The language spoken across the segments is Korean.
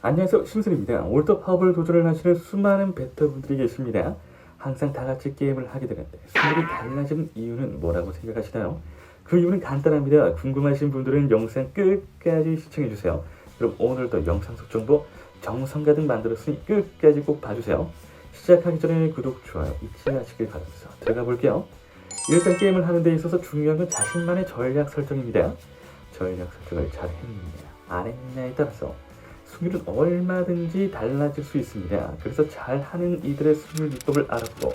안녕하세요, 심슨입니다. 올더 파업을 도전을 하시는 수많은 베터분들이 계십니다. 항상 다 같이 게임을 하게 되는데 승률이 달라지는 이유는 뭐라고 생각하시나요? 그 이유는 간단합니다. 궁금하신 분들은 영상 끝까지 시청해주세요. 그럼 오늘도 영상 속 정보 정성 가득 만들었으니 끝까지 꼭 봐주세요. 시작하기 전에 구독, 좋아요 잊지 마시길 바라면서 들어가 볼게요. 일단 게임을 하는 데 있어서 중요한 건 자신만의 전략 설정입니다. 전략 설정을 잘 했느냐 안 했느냐에 따라서 승률은 얼마든지 달라질 수 있습니다. 그래서 잘하는 이들의 승률 비법을 알아보고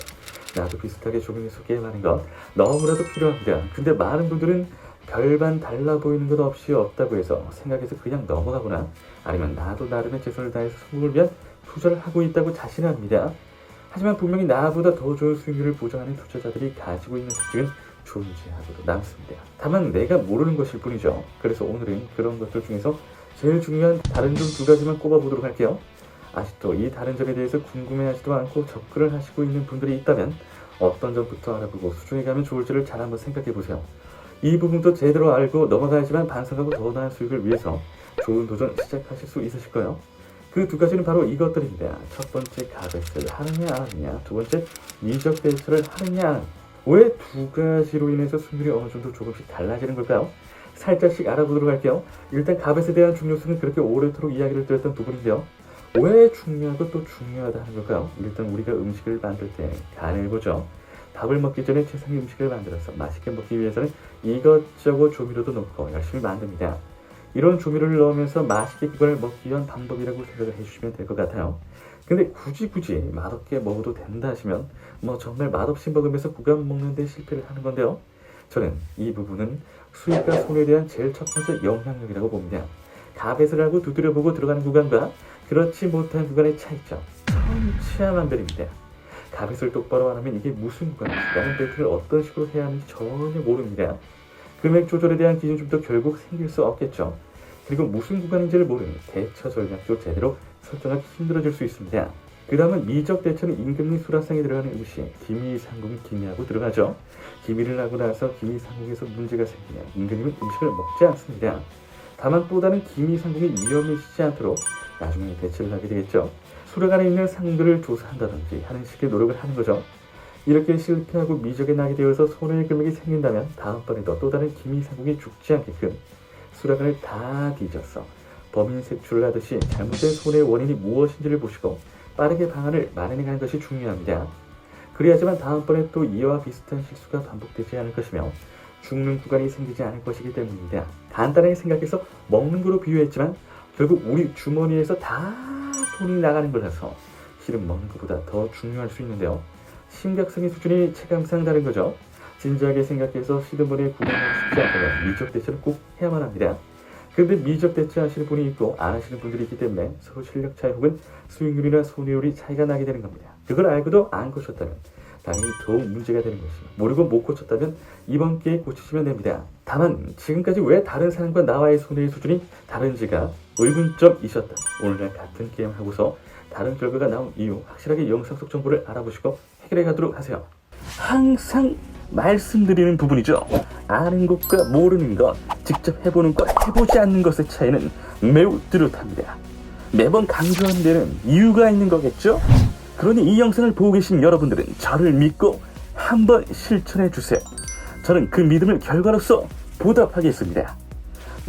나도 비슷하게 조명에서 게임하는 것 너무나도 필요합니다. 근데 많은 분들은 별반 달라 보이는 것 없이 없다고 해서 생각해서 그냥 넘어가거나 아니면 나도 나름의 최선을 다해서 성공을 위한 투자를 하고 있다고 자신합니다. 하지만 분명히 나보다 더 좋은 수익률을 보장하는 투자자들이 가지고 있는 특징은 존재하고도 남습니다. 다만 내가 모르는 것일 뿐이죠. 그래서 오늘은 그런 것들 중에서 제일 중요한 다른 점 두 가지만 꼽아보도록 할게요. 아직도 이 다른 점에 대해서 궁금해하지도 않고 접근을 하시고 있는 분들이 있다면 어떤 점부터 알아보고 수정해 가면 좋을지를 잘 한번 생각해보세요. 이 부분도 제대로 알고 넘어가야지만 반성하고 더 나은 수익을 위해서 좋은 도전 시작하실 수 있으실 거예요. 그 두 가지는 바로 이것들입니다. 첫 번째, 가베스를 하느냐 안 하느냐. 두 번째, 미적 대처를 하느냐 안 하느냐. 왜 두 가지로 인해서 수익률이 어느 정도 조금씩 달라지는 걸까요? 살짝씩 알아보도록 할게요. 일단 가벳에 대한 중요성은 그렇게 오래도록 이야기를 드렸던 부분인데요. 왜 중요하고 또 중요하다 하는 걸까요? 일단 우리가 음식을 만들 때 간을 보죠. 밥을 먹기 전에 최상의 음식을 만들어서 맛있게 먹기 위해서는 이것저것 조미료도 넣고 열심히 만듭니다. 이런 조미료를 넣으면서 맛있게 그걸 먹기 위한 방법이라고 생각을 해주시면 될 것 같아요. 근데 굳이 맛없게 먹어도 된다 하시면 정말 맛없이 먹으면서 구간 먹는 데 실패를 하는 건데요. 저는 이 부분은 수익과 손에 대한 제일 첫 번째 영향력이라고 봅니다. 가벳을 하고 두드려보고 들어가는 구간과 그렇지 못한 구간의 차이점 천차만별입니다. 가벳을 똑바로 안 하면 이게 무슨 구간인지 나는 배팅을 어떤 식으로 해야 하는지 전혀 모릅니다. 금액 조절에 대한 기준점도 결국 생길 수 없겠죠. 그리고 무슨 구간인지를 모르니 대처 전략도 제대로 설정하기 힘들어질 수 있습니다. 그 다음은 미적 대처는 임금리 수라상에 들어가는 음식, 기미상궁이 기미하고 들어가죠. 기미를 하고 나서 기미상궁에서 문제가 생기면 임금님은 음식을 먹지 않습니다. 다만 또 다른 기미상궁이 위험해지지 않도록 나중에 대처를 하게 되겠죠. 수라간에 있는 상들을 조사한다든지 하는 식의 노력을 하는 거죠. 이렇게 실패하고 미적에 나게 되어서 손해의 금액이 생긴다면 다음번에도 또 다른 기미상궁이 죽지 않게끔 수라간을 다 뒤져서 범인 색출을 하듯이 잘못된 손해의 원인이 무엇인지를 보시고 빠르게 방안을 마련해 가는 것이 중요합니다. 그래야지만 다음번에 또 이와 비슷한 실수가 반복되지 않을 것이며 죽는 구간이 생기지 않을 것이기 때문입니다. 간단하게 생각해서 먹는 거로 비유했지만 결국 우리 주머니에서 다 돈이 나가는 거라서 실은 먹는 것보다 더 중요할 수 있는데요. 심각성의 수준이 체감상 다른 거죠. 진지하게 생각해서 시드머니에 구간하고 싶지 않다면 미적 대처를 꼭 해야만 합니다. 그런데 미적 대처 하시는 분이 있고 안 하시는 분들이 있기 때문에 서로 실력 차이 혹은 수익률이나 손해율이 차이가 나게 되는 겁니다. 그걸 알고도 안 고쳤다면 당연히 더욱 문제가 되는 것이고 모르고 못 고쳤다면 이번 기회에 고치시면 됩니다. 다만 지금까지 왜 다른 사람과 나와의 손해의 수준이 다른지가 의문점이셨다. 오늘날 같은 게임을 하고서 다른 결과가 나온 이유 확실하게 영상 속 정보를 알아보시고 해결해 가도록 하세요. 항상 말씀드리는 부분이죠. 아는 것과 모르는 것, 직접 해보는 것, 해보지 않는 것의 차이는 매우 뚜렷합니다. 매번 강조하는 데는 이유가 있는 거겠죠? 그러니 이 영상을 보고 계신 여러분들은 저를 믿고 한번 실천해 주세요. 저는 그 믿음을 결과로서 보답하겠습니다.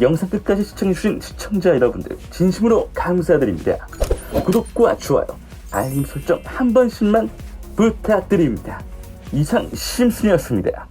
영상 끝까지 시청해주신 시청자 여러분들 진심으로 감사드립니다. 구독과 좋아요, 알림 설정 한 번씩만 부탁드립니다. 이상 심슨이었습니다.